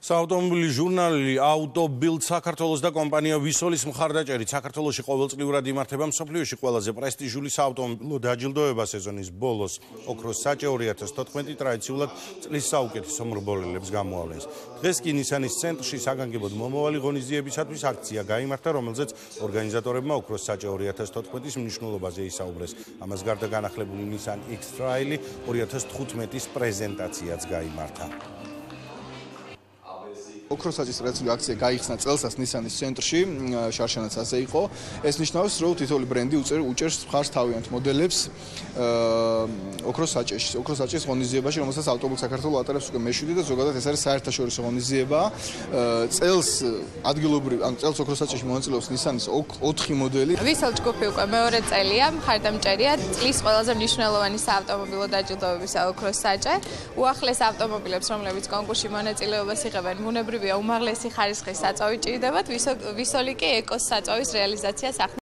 საავტომობილო ჟურნალი AutoBild საქართველოს და კომპანია ვისოლის მხარდაჭერით საქართველოში ყოველწლიურად იმართება მსოფლიოში ყველაზე პრესტიჟული საავტომობილო დაჯილდოება სეზონის ბოლოს. ოქროს საჭე 2014 ტრადიციულად წლის საუკეთესო მრბოლელებს გამოავლენს. დღეს კი ნისანის ცენტრში საგანგებოდ მომავალი ღონისძიებისათვის აქცია გაიმართა, რომელზეც ორგანიზატორებმა ოქროს საჭე 2014-ის მნიშვნელობაზე ისაუბრეს. ამას გარდა განახლებული Nissan X-Trail 2015-ის პრეზენტაციაც გაიმართა. ოქროს საჭის ტრადიციული აქცია გაიხსნა წელსაც ნისანის ცენტრში, შარშანაც ასე იყო. ეს ნიშნავს, რომ თითოეული ბრენდი უჭერს მხარს თავიანთ მოდელებს ოქროს საჭეში. ოქროს საჭის ღონისძიებაში, რომელსაც ავტობილ საქართველოს ატარებს უკვე მე-7 და ზოგადად ეს არის საერთაშორისო ღონისძიება. წელს ადგილობრივ, ან წელს ოქროს საჭეში მონაწილეობს ნისანის 4 მოდელი. ვისელ ჯგუფი უკვე მეორე წელია, მხარდამჭერია წლის ყველაზე მნიშვნელოვანი საავტომობილო დაჯილდოებისა ოქროს საჭე. უახლეს ავტომობილებს, რომლებიც კონკურსში მონაწილეობას იღებენ, ბუნებრივია უმაღლესი ხარისხის საწვავი ჭირდებათ, ვისოლი კი ეკოს საწვავის რეალიზაციას ახდენს.